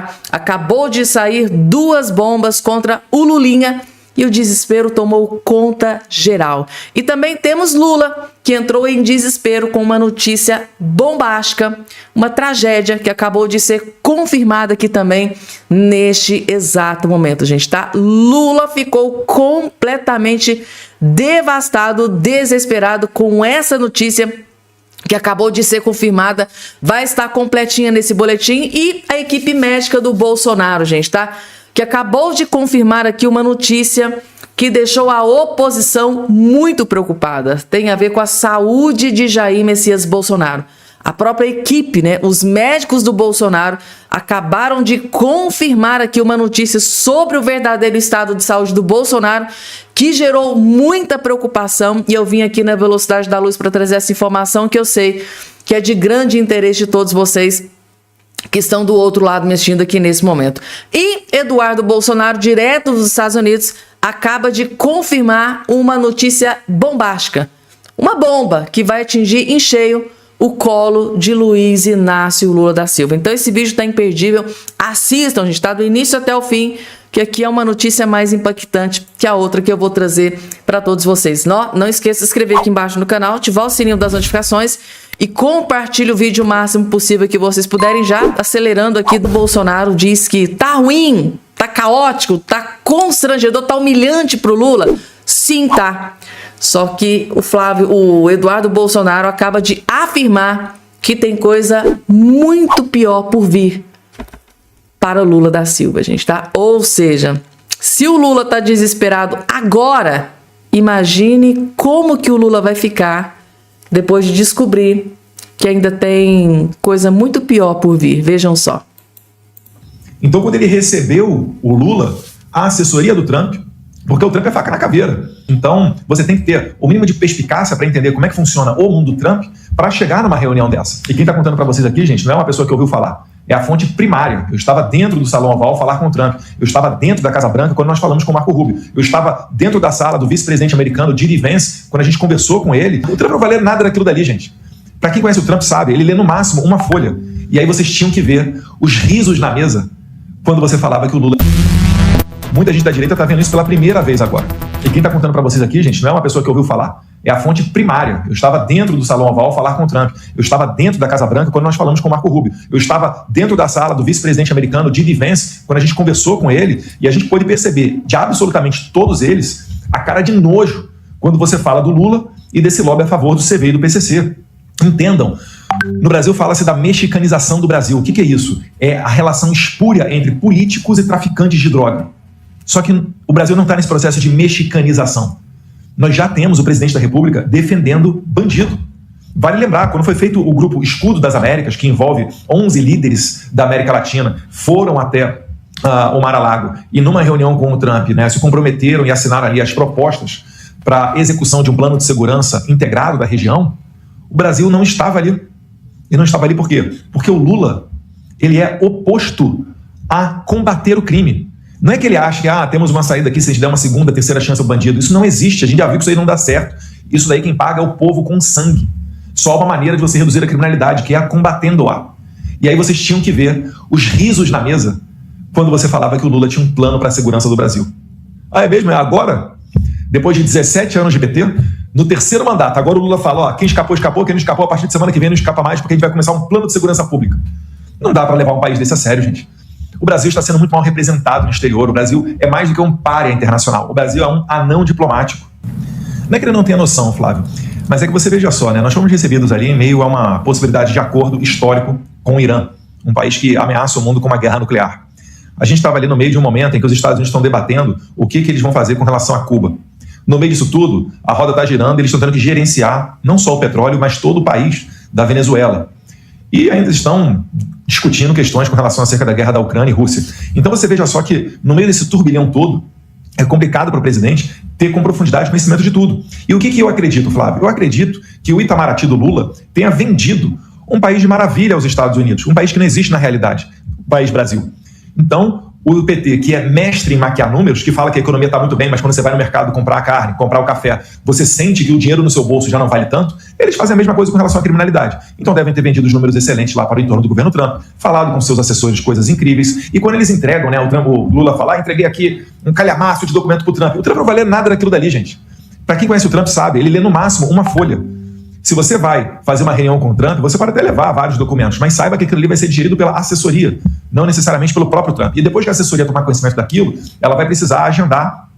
tá? Acabou de sair 2 bombas contra o Lulinha e o desespero tomou conta geral. E também temos Lula, que entrou em desespero com uma notícia bombástica, uma tragédia que acabou de ser confirmada aqui também neste exato momento, gente, tá? Lula ficou completamente devastado, desesperado com essa notícia que acabou de ser confirmada, vai estar completinha nesse boletim, e a equipe médica do Bolsonaro, gente, tá? Que acabou de confirmar aqui uma notícia que deixou a oposição muito preocupada. Tem a ver com a saúde de Jair Messias Bolsonaro. A própria equipe, né, os médicos do Bolsonaro acabaram de confirmar aqui uma notícia sobre o verdadeiro estado de saúde do Bolsonaro, que gerou muita preocupação, e eu vim aqui na Velocidade da Luz para trazer essa informação que eu sei que é de grande interesse de todos vocês que estão do outro lado me assistindo aqui nesse momento. E Eduardo Bolsonaro, direto dos Estados Unidos, acaba de confirmar uma notícia bombástica. Uma bomba que vai atingir em cheio o colo de Luiz Inácio Lula da Silva. Então esse vídeo tá imperdível. Assistam, gente, tá do início até o fim, que aqui é uma notícia mais impactante que a outra que eu vou trazer para todos vocês. Não esqueça de se inscrever aqui embaixo no canal, ativar o sininho das notificações e compartilhe o vídeo o máximo possível que vocês puderem. Já acelerando aqui do Bolsonaro, diz que tá ruim, tá caótico, tá constrangedor, tá humilhante pro Lula. Sim, tá. Só que o Eduardo Bolsonaro acaba de afirmar que tem coisa muito pior por vir para Lula da Silva, gente, tá? Ou seja, se o Lula tá desesperado agora, imagine como que o Lula vai ficar depois de descobrir que ainda tem coisa muito pior por vir. Vejam só. Então, quando ele recebeu o Lula, a assessoria do Trump, porque o Trump é faca na caveira. Então, você tem que ter o mínimo de perspicácia para entender como é que funciona o mundo do Trump para chegar numa reunião dessa. E quem está contando para vocês aqui, gente, não é uma pessoa que ouviu falar. É a fonte primária. Eu estava dentro do Salão Oval falar com o Trump. Eu estava dentro da Casa Branca quando nós falamos com o Marco Rubio. Eu estava dentro da sala do vice-presidente americano, J.D. Vance, quando a gente conversou com ele. O Trump não vai ler nada daquilo dali, gente. Para quem conhece o Trump sabe, ele lê no máximo uma folha. E aí vocês tinham que ver os risos na mesa quando você falava que o Lula... Muita gente da direita está vendo isso pela primeira vez agora. E quem está contando para vocês aqui, gente, não é uma pessoa que ouviu falar. É a fonte primária. Eu estava dentro do Salão Oval falar com o Trump. Eu estava dentro da Casa Branca quando nós falamos com o Marco Rubio. Eu estava dentro da sala do vice-presidente americano, J.D. Vance, quando a gente conversou com ele, e a gente pôde perceber de absolutamente todos eles a cara de nojo quando você fala do Lula e desse lobby a favor do CV e do PCC. Entendam. No Brasil fala-se da mexicanização do Brasil. O que é isso? É a relação espúria entre políticos e traficantes de droga. Só que o Brasil não está nesse processo de mexicanização. Nós já temos o presidente da República defendendo bandido. Vale lembrar, quando foi feito o grupo Escudo das Américas, que envolve 11 líderes da América Latina, foram até o Mar-a-Lago e numa reunião com o Trump, né, se comprometeram e assinaram ali as propostas para a execução de um plano de segurança integrado da região, o Brasil não estava ali. E não estava ali por quê? Porque o Lula, ele é oposto a combater o crime. Não é que ele acha que temos uma saída aqui se a gente der uma segunda, terceira chance ao bandido. Isso não existe, a gente já viu que isso aí não dá certo. Isso daí quem paga é o povo com sangue. Só uma maneira de você reduzir a criminalidade, que é combatendo-a. E aí vocês tinham que ver os risos na mesa quando você falava que o Lula tinha um plano para a segurança do Brasil. É mesmo? É agora? Depois de 17 anos de PT, no terceiro mandato, agora o Lula fala, quem escapou, escapou, quem não escapou, a partir de semana que vem não escapa mais, porque a gente vai começar um plano de segurança pública. Não dá para levar um país desse a sério, gente. O Brasil está sendo muito mal representado no exterior. O Brasil é mais do que um pária internacional. O Brasil é um anão diplomático. Não é que ele não tenha noção, Flávio, mas é que você veja só, né? Nós fomos recebidos ali em meio a uma possibilidade de acordo histórico com o Irã, um país que ameaça o mundo com uma guerra nuclear. A gente estava ali no meio de um momento em que os Estados Unidos estão debatendo o que eles vão fazer com relação a Cuba. No meio disso tudo, a roda está girando, eles estão tendo que gerenciar não só o petróleo, mas todo o país da Venezuela. E ainda estão discutindo questões com relação acerca da guerra da Ucrânia e Rússia. Então você veja só que no meio desse turbilhão todo, é complicado para o presidente ter com profundidade conhecimento de tudo. E o que eu acredito, Flávio? Eu acredito que o Itamaraty do Lula tenha vendido um país de maravilha aos Estados Unidos, um país que não existe na realidade, o país Brasil. Então, o PT, que é mestre em maquiar números, que fala que a economia está muito bem, mas quando você vai no mercado comprar a carne, comprar o café, você sente que o dinheiro no seu bolso já não vale tanto, eles fazem a mesma coisa com relação à criminalidade. Então devem ter vendido os números excelentes lá para o entorno do governo Trump, falado com seus assessores coisas incríveis, e quando eles entregam, né, o Lula fala, entreguei aqui um calhamaço de documento para o Trump. O Trump não vai ler nada daquilo dali, gente. Para quem conhece o Trump sabe, ele lê no máximo uma folha. Se você vai fazer uma reunião com o Trump, você pode até levar vários documentos, mas saiba que aquilo ali vai ser digerido pela assessoria, não necessariamente pelo próprio Trump. E depois que a assessoria tomar conhecimento daquilo, ela vai precisar agendar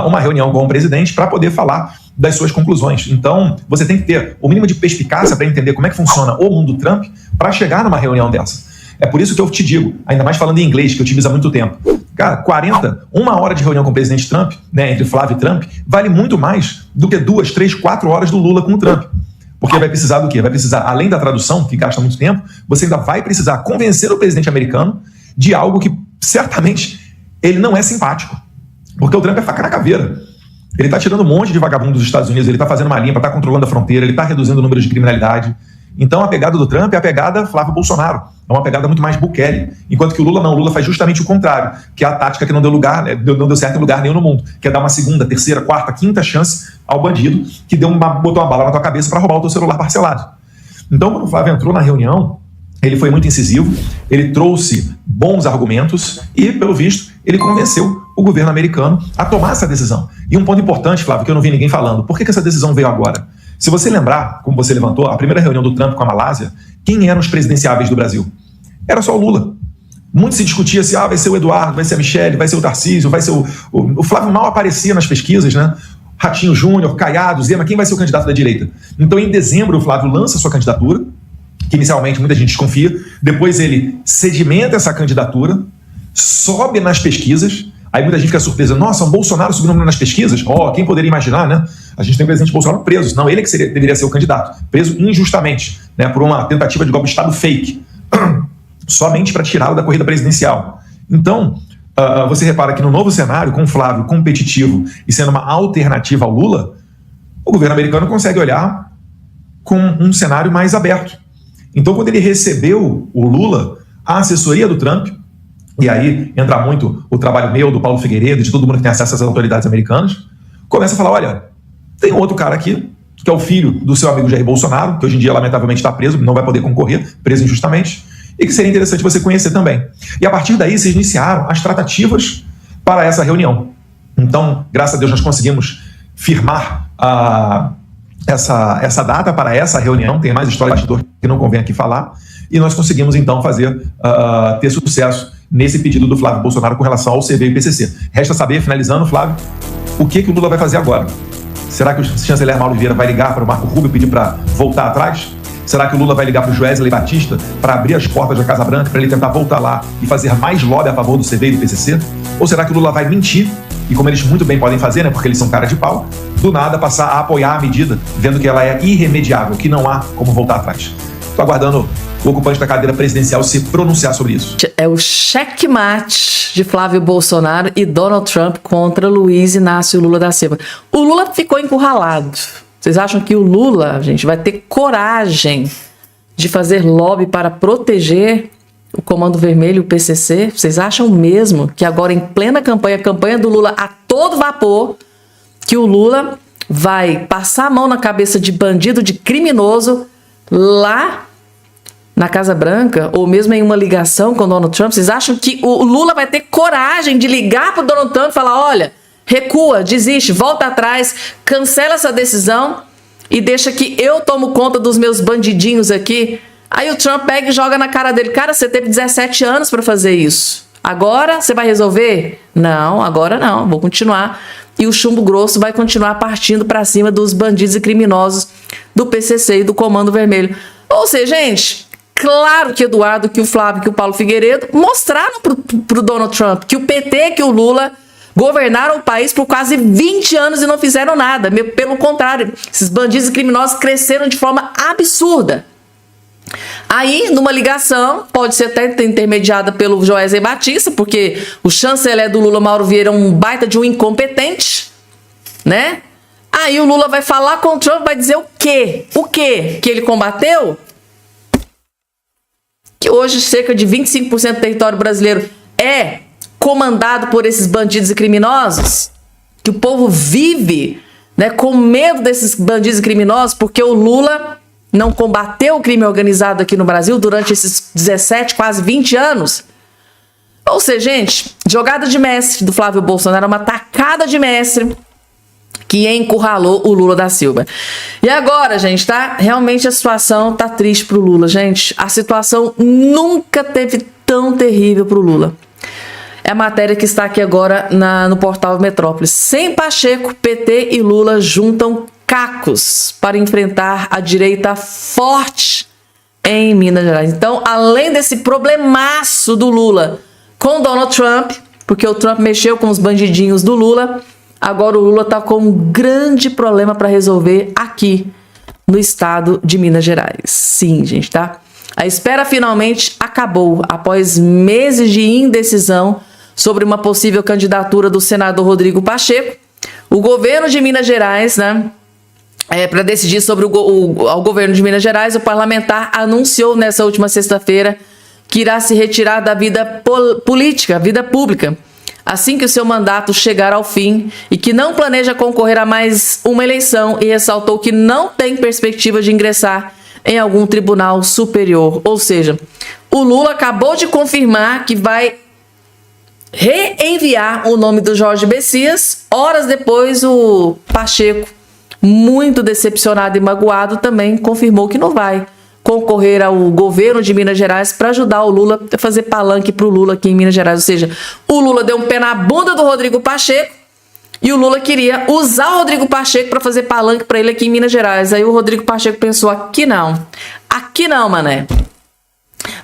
uma reunião com o presidente para poder falar das suas conclusões. Então, você tem que ter o mínimo de perspicácia para entender como é que funciona o mundo Trump para chegar numa reunião dessa. É por isso que eu te digo, ainda mais falando em inglês, que eu utilizo há muito tempo. Cara, uma hora de reunião com o presidente Trump, né, entre Flávio e Trump, vale muito mais do que 2, 3, 4 horas do Lula com o Trump. Porque vai precisar do quê? Vai precisar, além da tradução, que gasta muito tempo, você ainda vai precisar convencer o presidente americano de algo que, certamente, ele não é simpático. Porque o Trump é faca na caveira. Ele está tirando um monte de vagabundo dos Estados Unidos, ele está fazendo uma limpa, está controlando a fronteira, ele está reduzindo o número de criminalidade. Então a pegada do Trump é a pegada Flávio Bolsonaro. É uma pegada muito mais Bukele. Enquanto que o Lula não. O Lula faz justamente o contrário, que é a tática que não deu lugar, não deu certo em lugar nenhum no mundo, que é dar uma segunda, terceira, quarta, quinta chance ao bandido que botou uma bala na tua cabeça para roubar o teu celular parcelado. Então, quando o Flávio entrou na reunião, ele foi muito incisivo, ele trouxe bons argumentos e, pelo visto, ele convenceu o governo americano a tomar essa decisão. E um ponto importante, Flávio, que eu não vi ninguém falando, por que essa decisão veio agora? Se você lembrar, como você levantou, a primeira reunião do Trump com a Malásia, quem eram os presidenciáveis do Brasil? Era só o Lula. Muito se discutia se vai ser o Eduardo, vai ser a Michele, vai ser o Tarcísio, vai ser o Flávio mal aparecia nas pesquisas, né? Ratinho Júnior, Caiado, Zema, quem vai ser o candidato da direita? Então, em dezembro, o Flávio lança sua candidatura, que inicialmente muita gente desconfia, depois ele sedimenta essa candidatura, sobe nas pesquisas, aí muita gente fica surpresa, nossa, um Bolsonaro subindo nas pesquisas? Quem poderia imaginar, né? A gente tem o presidente Bolsonaro preso, não, ele que deveria ser o candidato, preso injustamente, né, por uma tentativa de golpe de Estado fake, somente para tirá-lo da corrida presidencial. Então, você repara que no novo cenário, com o Flávio competitivo e sendo uma alternativa ao Lula, o governo americano consegue olhar com um cenário mais aberto. Então, quando ele recebeu o Lula, a assessoria do Trump, e aí entra muito o trabalho meu, do Paulo Figueiredo, de todo mundo que tem acesso às autoridades americanas, começa a falar, olha, tem um outro cara aqui, que é o filho do seu amigo Jair Bolsonaro, que hoje em dia, lamentavelmente, está preso, não vai poder concorrer, preso injustamente, e que seria interessante você conhecer também. E a partir daí, vocês iniciaram as tratativas para essa reunião. Então, graças a Deus, nós conseguimos firmar essa data para essa reunião, tem mais história de bastidor que não convém aqui falar, e nós conseguimos, então, ter sucesso nesse pedido do Flávio Bolsonaro com relação ao CV e PCC. Resta saber, finalizando, Flávio, o que o Lula vai fazer agora? Será que o chanceler Mauro Vieira vai ligar para o Marco Rubio e pedir para voltar atrás? Será que o Lula vai ligar para o Joesley Batista para abrir as portas da Casa Branca, para ele tentar voltar lá e fazer mais lobby a favor do CV e do PCC? Ou será que o Lula vai mentir, e como eles muito bem podem fazer, né, porque eles são cara de pau, do nada passar a apoiar a medida, vendo que ela é irremediável, que não há como voltar atrás? Estou aguardando o ocupante da cadeira presidencial se pronunciar sobre isso. É o checkmate de Flávio Bolsonaro e Donald Trump contra Luiz Inácio Lula da Silva. O Lula ficou encurralado. Vocês acham que o Lula, gente, vai ter coragem de fazer lobby para proteger o Comando Vermelho e o PCC? Vocês acham mesmo que agora, em plena campanha do Lula a todo vapor, que o Lula vai passar a mão na cabeça de bandido, de criminoso, lá na Casa Branca, ou mesmo em uma ligação com o Donald Trump? Vocês acham que o Lula vai ter coragem de ligar para o Donald Trump e falar, olha, recua, desiste, volta atrás, cancela essa decisão e deixa que eu tomo conta dos meus bandidinhos aqui? Aí o Trump pega e joga na cara dele, cara, você teve 17 anos para fazer isso, agora você vai resolver? Não, agora não, vou continuar. E o chumbo grosso vai continuar partindo para cima dos bandidos e criminosos do PCC e do Comando Vermelho. Ou seja, gente, claro que Eduardo, que o Flávio, que o Paulo Figueiredo mostraram pro Donald Trump que o PT, que o Lula governaram o país por quase 20 anos e não fizeram nada. Pelo contrário, esses bandidos e criminosos cresceram de forma absurda. Aí, numa ligação, pode ser até intermediada pelo Joesley Batista, porque o chanceler do Lula, Mauro Vieira, é um baita de um incompetente, né? Aí o Lula vai falar com o Trump, vai dizer o quê? O quê? Que ele combateu? Que hoje cerca de 25% do território brasileiro é comandado por esses bandidos e criminosos, que o povo vive, né, com medo desses bandidos e criminosos, porque o Lula não combateu o crime organizado aqui no Brasil durante esses 17, quase 20 anos. Ou seja, gente, jogada de mestre do Flávio Bolsonaro, uma tacada de mestre que encurralou o Lula da Silva. E agora, gente, tá? Realmente a situação tá triste pro Lula, gente. A situação nunca teve tão terrível pro Lula. É a matéria que está aqui agora no portal Metrópolis. Sem Pacheco, PT e Lula juntam cacos para enfrentar a direita forte em Minas Gerais. Então, além desse problemaço do Lula com Donald Trump, porque o Trump mexeu com os bandidinhos do Lula, agora o Lula está com um grande problema para resolver aqui no estado de Minas Gerais. Sim, gente, tá? A espera finalmente acabou após meses de indecisão sobre uma possível candidatura do senador Rodrigo Pacheco. O governo de Minas Gerais, né? Para decidir sobre o governo de Minas Gerais, o parlamentar anunciou nessa última sexta-feira que irá se retirar da vida política, vida pública, assim que o seu mandato chegar ao fim, e que não planeja concorrer a mais uma eleição, e ressaltou que não tem perspectiva de ingressar em algum tribunal superior. Ou seja, o Lula acabou de confirmar que vai reenviar o nome do Jorge Messias. Horas depois, o Pacheco, muito decepcionado e magoado, também confirmou que não vai concorrer ao governo de Minas Gerais para ajudar o Lula a fazer palanque para o Lula aqui em Minas Gerais. Ou seja, o Lula deu um pé na bunda do Rodrigo Pacheco e o Lula queria usar o Rodrigo Pacheco para fazer palanque para ele aqui em Minas Gerais. Aí o Rodrigo Pacheco pensou, aqui não, mané.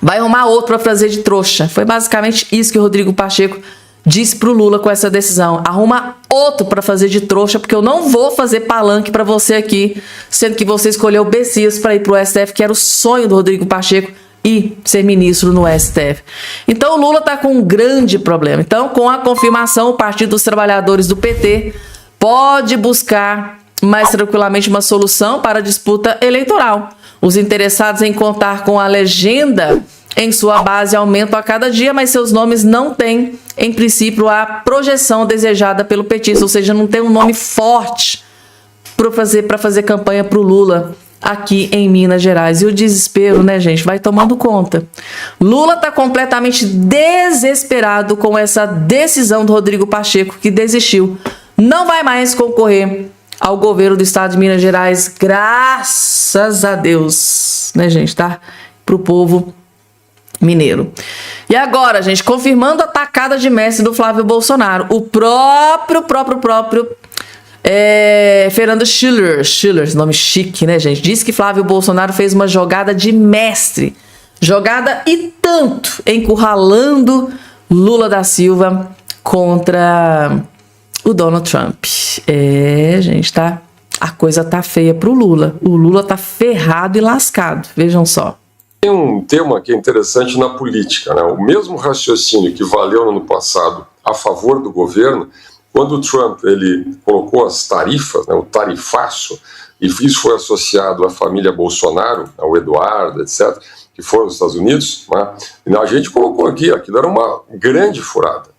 Vai arrumar outro para fazer de trouxa. Foi basicamente isso que o Rodrigo Pacheco disse pro Lula com essa decisão. Arruma outro para fazer de trouxa, porque eu não vou fazer palanque para você aqui, sendo que você escolheu o Messias para ir pro STF, que era o sonho do Rodrigo Pacheco, e ser ministro no STF. Então o Lula tá com um grande problema. Então, com a confirmação, o Partido dos Trabalhadores do PT pode buscar mais tranquilamente uma solução para a disputa eleitoral. Os interessados em contar com a legenda em sua base aumentam a cada dia, mas seus nomes não têm, em princípio, a projeção desejada pelo petista, ou seja, não tem um nome forte para fazer campanha para o Lula aqui em Minas Gerais. E o desespero, né, gente, vai tomando conta. Lula está completamente desesperado com essa decisão do Rodrigo Pacheco, que desistiu. Não vai mais concorrer ao governo do estado de Minas Gerais, graças a Deus, né, gente, tá? Pro povo mineiro. E agora, gente, confirmando a tacada de mestre do Flávio Bolsonaro, o próprio Fernando Schiller, nome chique, né, gente? Disse que Flávio Bolsonaro fez uma jogada de mestre, jogada e tanto, encurralando Lula da Silva contra o Donald Trump. Gente, tá? A coisa tá feia pro Lula. O Lula tá ferrado e lascado. Vejam só. Tem um tema que é interessante na política, né? O mesmo raciocínio que valeu no ano passado a favor do governo, quando o Trump ele colocou as tarifas, né, o tarifaço, e isso foi associado à família Bolsonaro, ao Eduardo, etc., que foram aos Estados Unidos, né? E a gente colocou aqui, aquilo era uma grande furada.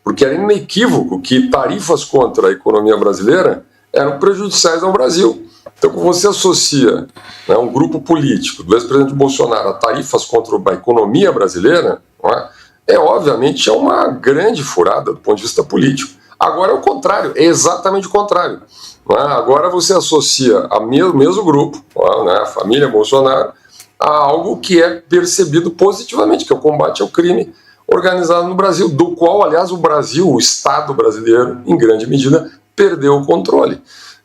Porque era inequívoco que tarifas contra a economia brasileira eram prejudiciais ao Brasil. Então, quando você associa, né, um grupo político do ex-presidente Bolsonaro a tarifas contra a economia brasileira, obviamente uma grande furada do ponto de vista político. Agora é o contrário, é exatamente o contrário. Agora você associa o mesmo grupo, a família Bolsonaro, a algo que é percebido positivamente, que é o combate ao crime organizado no Brasil, do qual, aliás, o Brasil, o Estado brasileiro, em grande medida, perdeu o controle.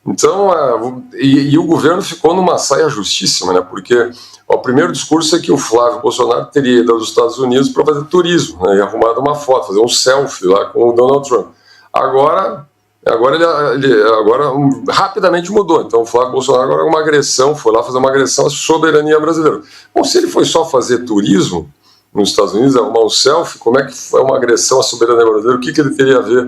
Então, e o governo ficou numa saia justíssima, né? Porque o primeiro discurso é que o Flávio Bolsonaro teria ido aos Estados Unidos para fazer turismo, né? E arrumado uma foto, fazer um selfie lá com o Donald Trump. Agora rapidamente mudou. Então, o Flávio Bolsonaro agora é uma agressão, foi lá fazer uma agressão à soberania brasileira. Bom, se ele foi só fazer turismo nos Estados Unidos, arrumar um selfie, como é que foi uma agressão à soberania brasileira? O que ele teria a ver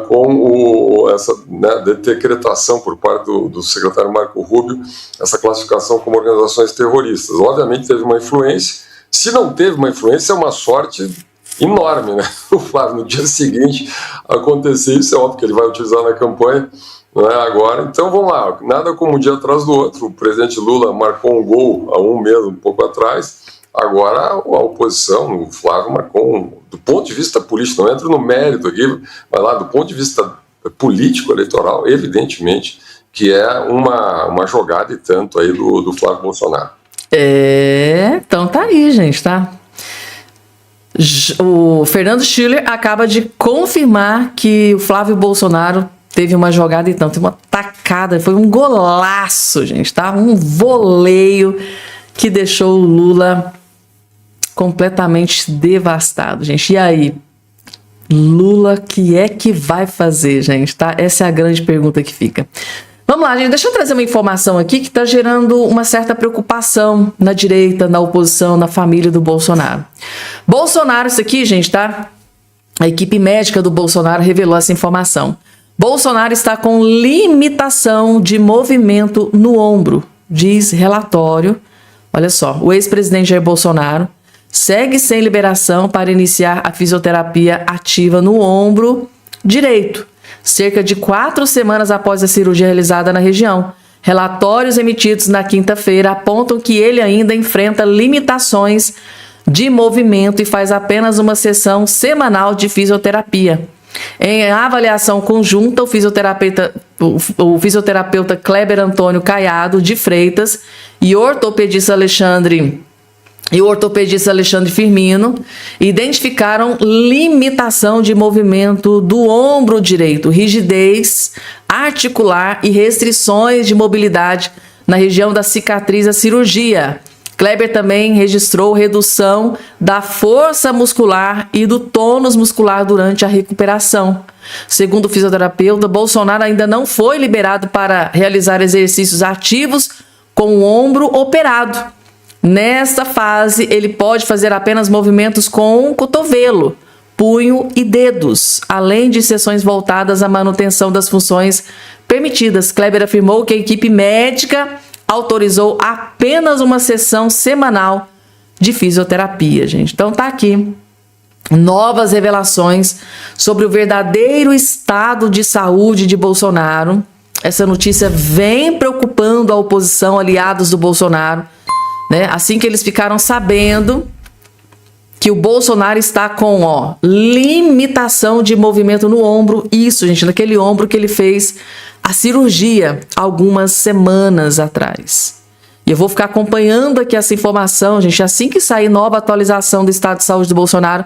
com essa, né, decretação por parte do secretário Marco Rubio, essa classificação como organizações terroristas? Obviamente teve uma influência. Se não teve uma influência, é uma sorte enorme, né? O Flávio, no dia seguinte, acontecer isso, é óbvio que ele vai utilizar na campanha, não é agora. Então vamos lá, nada como um dia atrás do outro. O presidente Lula marcou um gol há um mês, um pouco atrás. Agora a oposição, o Flávio marcou do ponto de vista político, não entro no mérito aqui, mas lá do ponto de vista político, eleitoral, evidentemente que é uma jogada e tanto aí do Flávio Bolsonaro. Então tá aí, gente, tá? O Fernando Schiller acaba de confirmar que o Flávio Bolsonaro teve uma jogada e tanto, uma tacada, foi um golaço, gente, tá? Um voleio que deixou o Lula completamente devastado, gente. E aí? Lula, que é que vai fazer, gente, tá? Essa é a grande pergunta que fica. Vamos lá, gente, deixa eu trazer uma informação aqui que está gerando uma certa preocupação na direita, na oposição, na família do Bolsonaro. Bolsonaro, isso aqui, gente, tá? A equipe médica do Bolsonaro revelou essa informação. Bolsonaro está com limitação de movimento no ombro, diz relatório. Olha só, o ex-presidente Jair Bolsonaro segue sem liberação para iniciar a fisioterapia ativa no ombro direito, cerca de 4 semanas após a cirurgia realizada na região. Relatórios emitidos na quinta-feira apontam que ele ainda enfrenta limitações de movimento e faz apenas uma sessão semanal de fisioterapia. Em avaliação conjunta, o fisioterapeuta Kleber Antônio Caiado de Freitas e o ortopedista Alexandre Firmino identificaram limitação de movimento do ombro direito, rigidez articular e restrições de mobilidade na região da cicatriz da cirurgia. Kleber também registrou redução da força muscular e do tônus muscular durante a recuperação. Segundo o fisioterapeuta, Bolsonaro ainda não foi liberado para realizar exercícios ativos com o ombro operado. Nesta fase, ele pode fazer apenas movimentos com o cotovelo, punho e dedos, além de sessões voltadas à manutenção das funções permitidas. Kleber afirmou que a equipe médica autorizou apenas uma sessão semanal de fisioterapia, gente. Então tá aqui novas revelações sobre o verdadeiro estado de saúde de Bolsonaro. Essa notícia vem preocupando a oposição, aliados do Bolsonaro, né? Assim que eles ficaram sabendo que o Bolsonaro está com limitação de movimento no ombro. Isso, gente, naquele ombro que ele fez a cirurgia algumas semanas atrás. E eu vou ficar acompanhando aqui essa informação, gente. Assim que sair nova atualização do estado de saúde do Bolsonaro,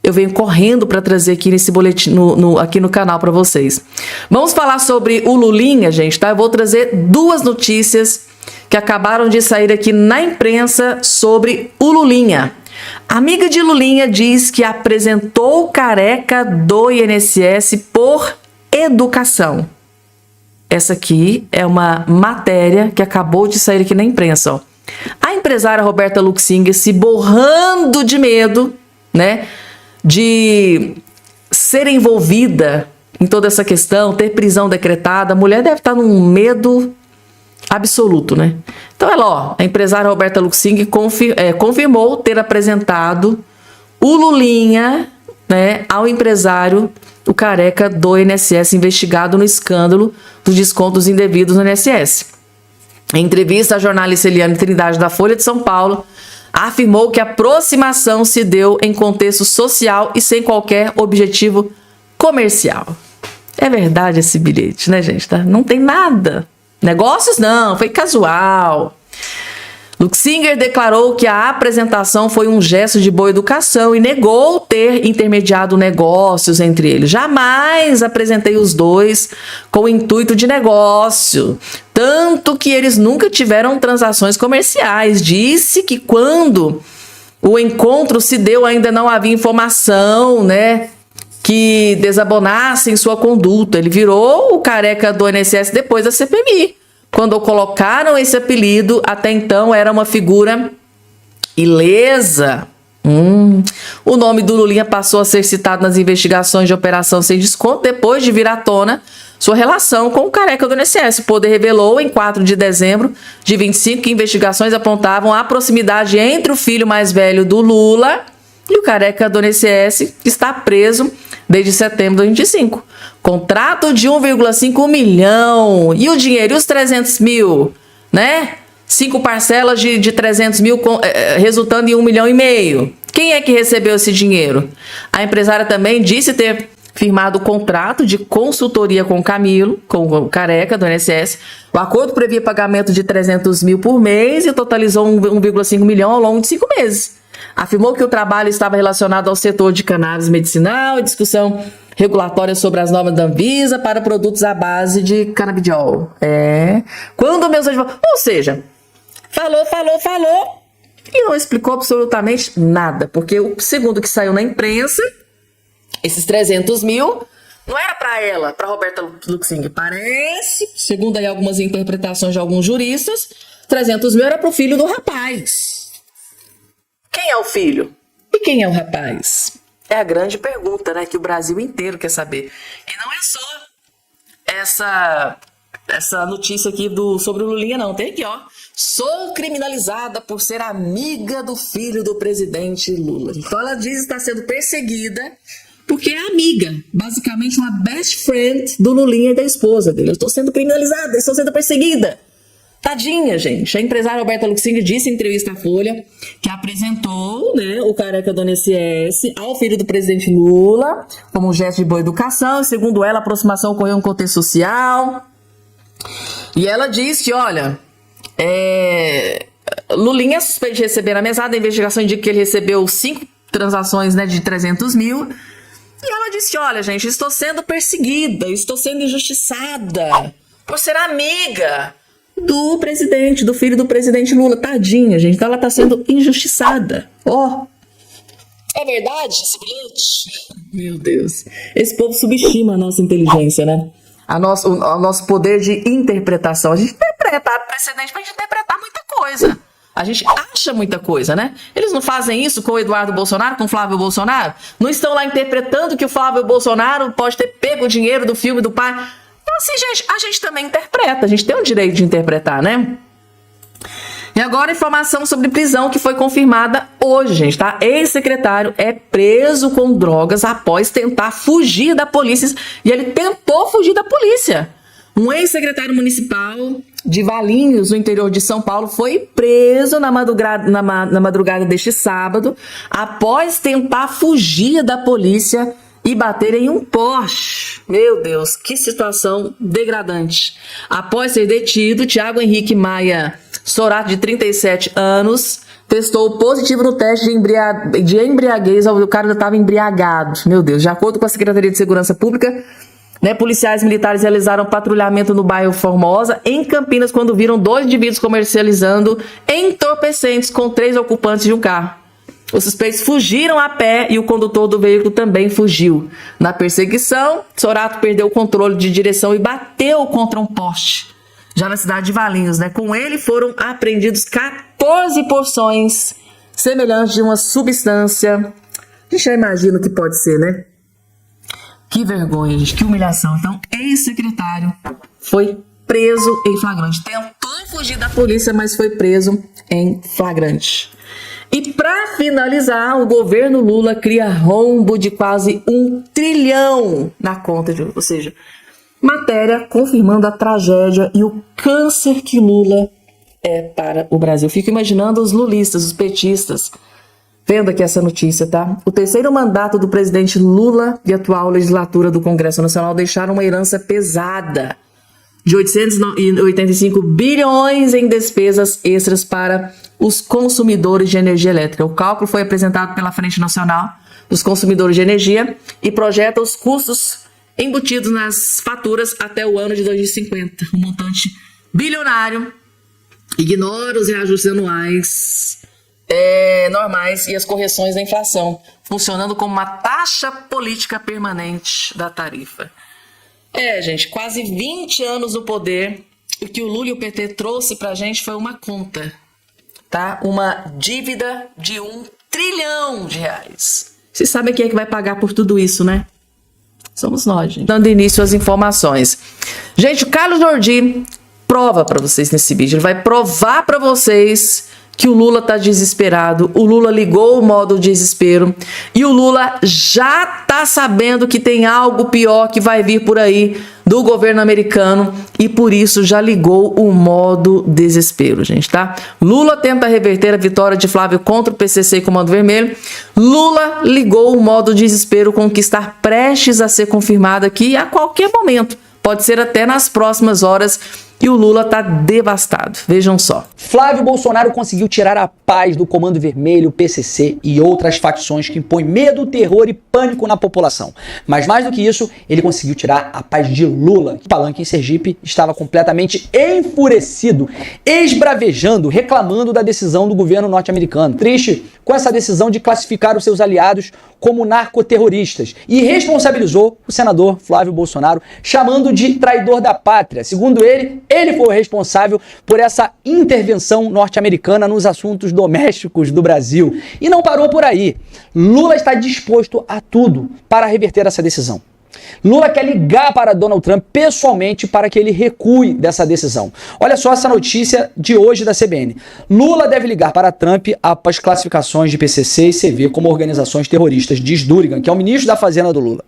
eu venho correndo para trazer aqui nesse boletim, aqui no canal para vocês. Vamos falar sobre o Lulinha, gente, tá? Eu vou trazer 2 notícias que acabaram de sair aqui na imprensa sobre o Lulinha. A amiga de Lulinha diz que apresentou careca do INSS por educação. Essa aqui é uma matéria que acabou de sair aqui na imprensa. A empresária Roberta Luxinger, se borrando de medo, né, de ser envolvida em toda essa questão, ter prisão decretada, a mulher deve estar num medo absoluto, né? Então a empresária Roberta Luxinger confirmou ter apresentado o Lulinha, né, ao empresário, o careca do INSS, investigado no escândalo dos descontos indevidos no INSS. Em entrevista, a jornalista Eliane Trindade, da Folha de São Paulo, afirmou que a aproximação se deu em contexto social e sem qualquer objetivo comercial. É verdade esse bilhete, né, gente? Tá? Não tem nada. Negócios não, foi casual. Luxinger declarou que a apresentação foi um gesto de boa educação e negou ter intermediado negócios entre eles. Jamais apresentei os dois com o intuito de negócio, tanto que eles nunca tiveram transações comerciais. Disse que quando o encontro se deu ainda não havia informação, né, que desabonassem sua conduta. Ele virou o careca do INSS depois da CPMI. Quando colocaram esse apelido, até então era uma figura ilesa. O nome do Lulinha passou a ser citado nas investigações de operação sem desconto depois de vir à tona sua relação com o careca do INSS. O Poder revelou em 4 de dezembro de 25 que investigações apontavam a proximidade entre o filho mais velho do Lula E o careca do INSS está preso desde setembro de 2025. Contrato de 1,5 milhão. E o dinheiro? E os 300 mil? Né? 5 parcelas de 300 mil, resultando em 1,5 milhão. Quem é que recebeu esse dinheiro? A empresária também disse ter firmado o contrato de consultoria com o Camilo, com o careca do INSS. O acordo previa pagamento de 300 mil por mês e totalizou 1,5 milhão ao longo de 5 meses. Afirmou que o trabalho estava relacionado ao setor de cannabis medicinal e discussão regulatória sobre as normas da Anvisa para produtos à base de canabidiol. Quando meus advogados... Ou seja, falou e não explicou absolutamente nada, porque segundo o que saiu na imprensa, esses 300 mil não era para ela, para Roberta Luxing. Parece, segundo aí algumas interpretações de alguns juristas, 300 mil era para o filho do rapaz. Quem é o filho? E quem é o rapaz? É a grande pergunta, né, que o Brasil inteiro quer saber. E não é só essa notícia aqui sobre o Lulinha, não. Tem aqui, ó. Sou criminalizada por ser amiga do filho do presidente Lula. Então ela diz que está sendo perseguida porque é amiga, basicamente uma best friend do Lulinha e da esposa dele. Eu estou sendo criminalizada, estou sendo perseguida. Tadinha, gente. A empresária Roberta Luxing disse em entrevista à Folha que apresentou, né, o careca do INSS ao filho do presidente Lula como um gesto de boa educação. E, segundo ela, a aproximação ocorreu em um contexto social. E ela diz que, olha, Lulinha é suspeito de receber na mesada. A investigação indica que ele recebeu 5 transações, né, de 300 mil. E ela disse, olha, gente, estou sendo perseguida, estou sendo injustiçada por ser amiga do presidente, do filho do presidente Lula. Tadinha, gente. Então ela está sendo injustiçada. É verdade, seguinte? Meu Deus. Esse povo subestima a nossa inteligência, né? O nosso poder de interpretação. A gente interpreta precedente pra gente interpretar muita coisa. A gente acha muita coisa, né? Eles não fazem isso com o Eduardo Bolsonaro, com o Flávio Bolsonaro? Não estão lá interpretando que o Flávio Bolsonaro pode ter pego o dinheiro do filme do pai? Então, assim, gente, a gente também interpreta. A gente tem o direito de interpretar, né? E agora, informação sobre prisão que foi confirmada hoje, gente, tá? Ex-secretário é preso com drogas após tentar fugir da polícia. E ele tentou fugir da polícia. Um ex-secretário municipal de Valinhos, no interior de São Paulo, foi preso na madrugada deste sábado após tentar fugir da polícia e bater em um poste. Meu Deus, que situação degradante. Após ser detido, Thiago Henrique Maia Sorato, de 37 anos, testou positivo no teste de embriaguez. O cara já estava embriagado. Meu Deus, de acordo com a Secretaria de Segurança Pública, né, policiais militares realizaram patrulhamento no bairro Formosa, em Campinas, quando viram 2 indivíduos comercializando entorpecentes com 3 ocupantes de um carro. Os suspeitos fugiram a pé e o condutor do veículo também fugiu. Na perseguição, Sorato perdeu o controle de direção e bateu contra um poste, já na cidade de Valinhos, né? Com ele foram apreendidos 14 porções semelhantes de uma substância. A gente já imagina o que pode ser, né? Que vergonha, gente, que humilhação. Então, ex-secretário foi preso em flagrante. Tentou fugir da polícia, mas foi preso em flagrante. E para finalizar, o governo Lula cria rombo de quase 1 trilhão na conta, ou seja, matéria confirmando a tragédia e o câncer que Lula é para o Brasil. Fico imaginando os lulistas, os petistas, vendo aqui essa notícia, tá? O terceiro mandato do presidente Lula e a atual legislatura do Congresso Nacional deixaram uma herança pesada de 885 bilhões em despesas extras para os consumidores de energia elétrica. O cálculo foi apresentado pela Frente Nacional dos Consumidores de Energia e projeta os custos embutidos nas faturas até o ano de 2050. Um montante bilionário ignora os reajustes anuais normais e as correções da inflação, funcionando como uma taxa política permanente da tarifa. Gente, quase 20 anos no poder. O que o Lula e o PT trouxe pra gente foi uma conta, tá? Uma dívida de 1 trilhão de reais. Vocês sabem quem é que vai pagar por tudo isso, né? Somos nós, gente. Dando início às informações. Gente, o Carlos Jordi prova pra vocês nesse vídeo. Ele vai provar pra vocês que o Lula tá desesperado, o Lula ligou o modo desespero e o Lula já tá sabendo que tem algo pior que vai vir por aí do governo americano e por isso já ligou o modo desespero, gente, tá? Lula tenta reverter a vitória de Flávio contra o PCC e Comando Vermelho. Lula ligou o modo desespero com o que está prestes a ser confirmado aqui a qualquer momento. Pode ser até nas próximas horas. E o Lula tá devastado. Vejam só. Flávio Bolsonaro conseguiu tirar a paz do Comando Vermelho, PCC e outras facções que impõem medo, terror e pânico na população. Mas mais do que isso, ele conseguiu tirar a paz de Lula. O palanque em Sergipe estava completamente enfurecido, esbravejando, reclamando da decisão do governo norte-americano. Triste com essa decisão de classificar os seus aliados como narcoterroristas e responsabilizou o senador Flávio Bolsonaro, chamando de traidor da pátria. Segundo ele foi o responsável por essa intervenção norte-americana nos assuntos domésticos do Brasil. E não parou por aí. Lula está disposto a tudo para reverter essa decisão. Lula quer ligar para Donald Trump pessoalmente para que ele recue dessa decisão. Olha só essa notícia de hoje da CBN. Lula deve ligar para Trump após classificações de PCC e CV como organizações terroristas, diz Durigan, que é o ministro da Fazenda do Lula.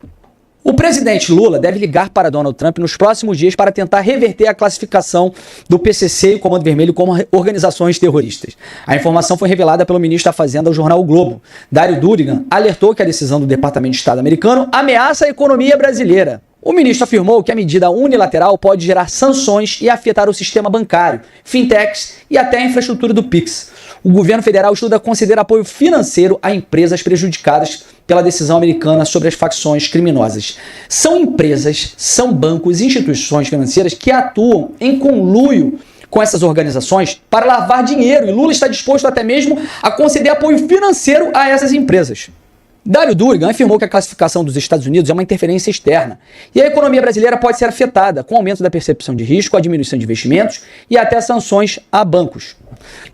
O presidente Lula deve ligar para Donald Trump nos próximos dias para tentar reverter a classificação do PCC e o Comando Vermelho como organizações terroristas. A informação foi revelada pelo ministro da Fazenda ao jornal O Globo. Dario Durigan alertou que a decisão do Departamento de Estado americano ameaça a economia brasileira. O ministro afirmou que a medida unilateral pode gerar sanções e afetar o sistema bancário, fintechs e até a infraestrutura do Pix. O governo federal estuda conceder apoio financeiro a empresas prejudicadas pela decisão americana sobre as facções criminosas. São empresas, são bancos e instituições financeiras que atuam em conluio com essas organizações para lavar dinheiro, e Lula está disposto até mesmo a conceder apoio financeiro a essas empresas. Dario Durigan afirmou que a classificação dos Estados Unidos é uma interferência externa e a economia brasileira pode ser afetada com o aumento da percepção de risco, a diminuição de investimentos e até sanções a bancos.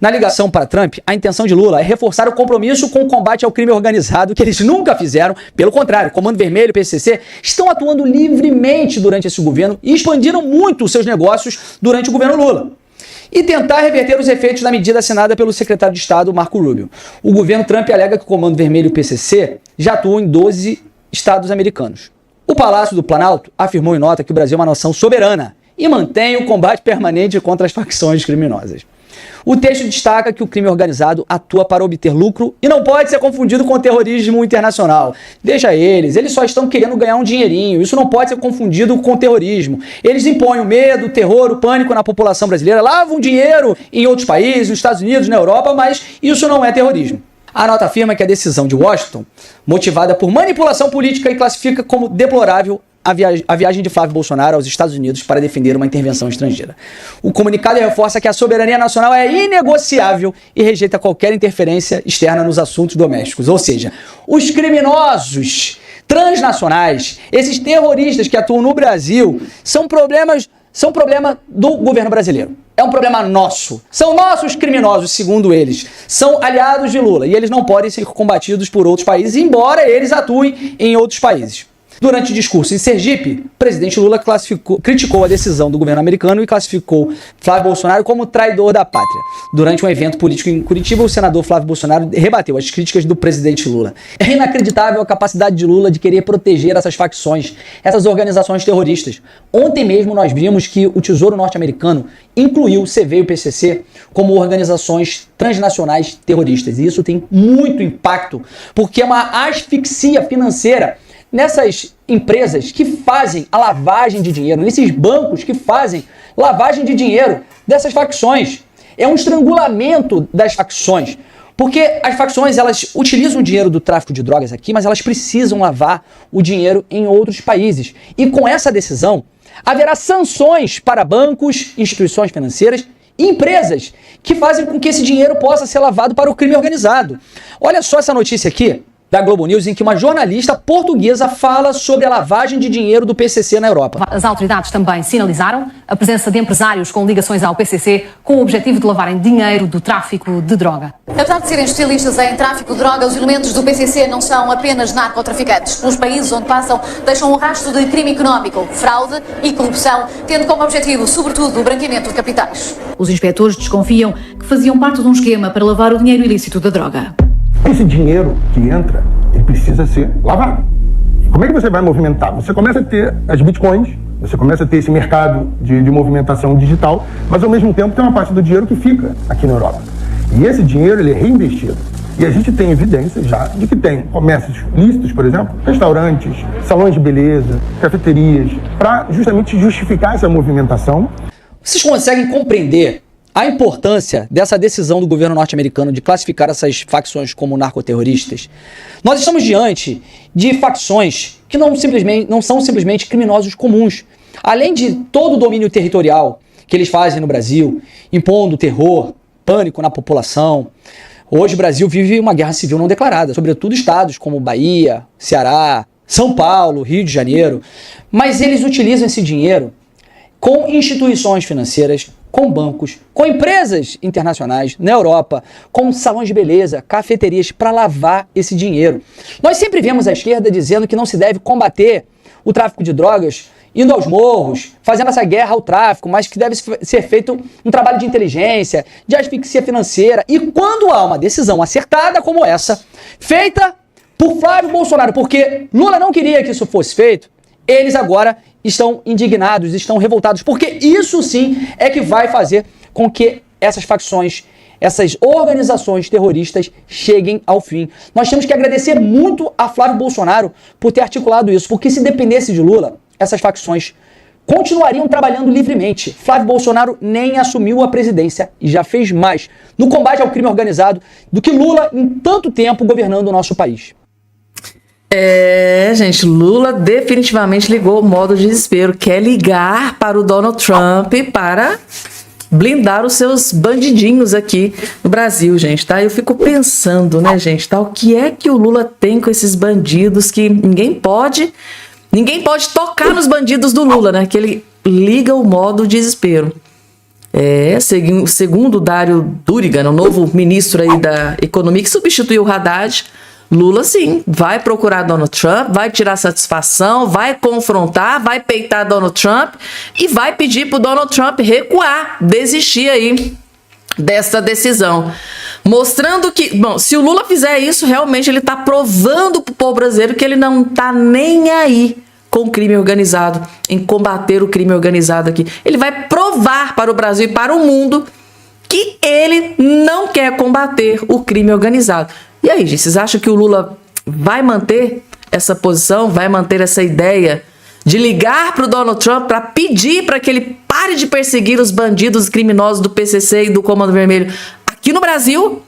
Na ligação para Trump, a intenção de Lula é reforçar o compromisso com o combate ao crime organizado, que eles nunca fizeram. Pelo contrário, Comando Vermelho e PCC estão atuando livremente durante esse governo e expandiram muito os seus negócios durante o governo Lula. E tentar reverter os efeitos da medida assinada pelo secretário de Estado, Marco Rubio. O governo Trump alega que o Comando Vermelho e o PCC já atuam em 12 estados americanos. O Palácio do Planalto afirmou em nota que o Brasil é uma nação soberana e mantém o combate permanente contra as facções criminosas. O texto destaca que o crime organizado atua para obter lucro e não pode ser confundido com o terrorismo internacional. Deixa eles só estão querendo ganhar um dinheirinho, isso não pode ser confundido com terrorismo. Eles impõem o medo, o terror, o pânico na população brasileira, lavam dinheiro em outros países, nos Estados Unidos, na Europa, mas isso não é terrorismo. A nota afirma que a decisão de Washington, motivada por manipulação política, e classifica como deplorável a viagem de Flávio Bolsonaro aos Estados Unidos para defender uma intervenção estrangeira. O comunicado reforça que a soberania nacional é inegociável e rejeita qualquer interferência externa nos assuntos domésticos. Ou seja, os criminosos transnacionais, esses terroristas que atuam no Brasil, são problema do governo brasileiro. É um problema nosso. São nossos criminosos, segundo eles. São aliados de Lula e eles não podem ser combatidos por outros países, embora eles atuem em outros países. Durante o discurso em Sergipe, o presidente Lula criticou a decisão do governo americano e classificou Flávio Bolsonaro como traidor da pátria. Durante um evento político em Curitiba, o senador Flávio Bolsonaro rebateu as críticas do presidente Lula. É inacreditável a capacidade de Lula de querer proteger essas facções, essas organizações terroristas. Ontem mesmo nós vimos que o Tesouro norte-americano incluiu o CV e o PCC como organizações transnacionais terroristas. E isso tem muito impacto, porque é uma asfixia financeira nessas empresas que fazem a lavagem de dinheiro, nesses bancos que fazem lavagem de dinheiro dessas facções. É um estrangulamento das facções, porque as facções elas utilizam o dinheiro do tráfico de drogas aqui, mas elas precisam lavar o dinheiro em outros países. E com essa decisão, haverá sanções para bancos, instituições financeiras e empresas que fazem com que esse dinheiro possa ser lavado para o crime organizado. Olha só essa notícia aqui. da Globo News em que uma jornalista portuguesa fala sobre a lavagem de dinheiro do PCC na Europa. As autoridades também sinalizaram a presença de empresários com ligações ao PCC com o objetivo de lavarem dinheiro do tráfico de droga. Apesar de serem especialistas em tráfico de droga, os elementos do PCC não são apenas narcotraficantes. Nos países onde passam, deixam um rastro de crime económico, fraude e corrupção, tendo como objetivo, sobretudo, o branqueamento de capitais. Os inspetores desconfiam que faziam parte de um esquema para lavar o dinheiro ilícito da droga. Esse dinheiro que entra, ele precisa ser lavado. Como é que você vai movimentar? Você começa a ter as bitcoins, você começa a ter esse mercado de movimentação digital, mas ao mesmo tempo tem uma parte do dinheiro que fica aqui na Europa. E esse dinheiro ele é reinvestido. E a gente tem evidência já de que tem comércios lícitos, por exemplo, restaurantes, salões de beleza, cafeterias, para justamente justificar essa movimentação. Vocês conseguem compreender a importância dessa decisão do governo norte-americano de classificar essas facções como narcoterroristas? Nós estamos diante de facções que não são simplesmente criminosos comuns. Além de todo o domínio territorial que eles fazem no Brasil, impondo terror, pânico na população, hoje o Brasil vive uma guerra civil não declarada, sobretudo estados como Bahia, Ceará, São Paulo, Rio de Janeiro. Mas eles utilizam esse dinheiro com instituições financeiras, com bancos, com empresas internacionais na Europa, com salões de beleza, cafeterias, para lavar esse dinheiro. Nós sempre vemos a esquerda dizendo que não se deve combater o tráfico de drogas indo aos morros, fazendo essa guerra ao tráfico, mas que deve ser feito um trabalho de inteligência, de asfixia financeira. E quando há uma decisão acertada como essa, feita por Flávio Bolsonaro, porque Lula não queria que isso fosse feito, eles agora estão indignados, estão revoltados, porque isso sim é que vai fazer com que essas facções, essas organizações terroristas cheguem ao fim. Nós temos que agradecer muito a Flávio Bolsonaro por ter articulado isso, porque se dependesse de Lula, essas facções continuariam trabalhando livremente. Flávio Bolsonaro nem assumiu a presidência e já fez mais no combate ao crime organizado do que Lula em tanto tempo governando o nosso país. Gente, Lula definitivamente ligou o modo desespero. Quer ligar para o Donald Trump para blindar os seus bandidinhos aqui no Brasil, gente, tá? Eu fico pensando, né, gente, tá? O que é que o Lula tem com esses bandidos que ninguém pode tocar nos bandidos do Lula, né? Que ele liga o modo desespero. Segundo Dário Durigan, o novo ministro aí da Economia, que substituiu o Haddad, Lula, sim, vai procurar Donald Trump, vai tirar satisfação, vai confrontar, vai peitar Donald Trump e vai pedir para o Donald Trump recuar, desistir aí dessa decisão. Mostrando que, bom, se o Lula fizer isso, realmente ele está provando para o povo brasileiro que ele não está nem aí com o crime organizado, em combater o crime organizado aqui. Ele vai provar para o Brasil e para o mundo que ele não quer combater o crime organizado. E aí, gente, vocês acham que o Lula vai manter essa posição, vai manter essa ideia de ligar para o Donald Trump para pedir para que ele pare de perseguir os bandidos criminosos do PCC e do Comando Vermelho aqui no Brasil?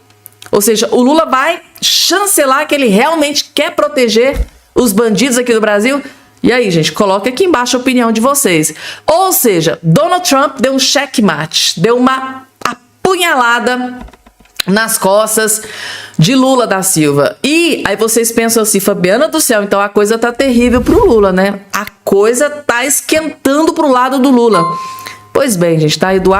Ou seja, o Lula vai chancelar que ele realmente quer proteger os bandidos aqui do Brasil? E aí, gente, coloca aqui embaixo a opinião de vocês. Ou seja, Donald Trump deu um checkmate, deu uma apunhalada nas costas de Lula da Silva. E aí vocês pensam assim, Fabiana do céu, então a coisa tá terrível pro Lula, né? A coisa tá esquentando pro lado do Lula. Pois bem, gente, tá? Eduardo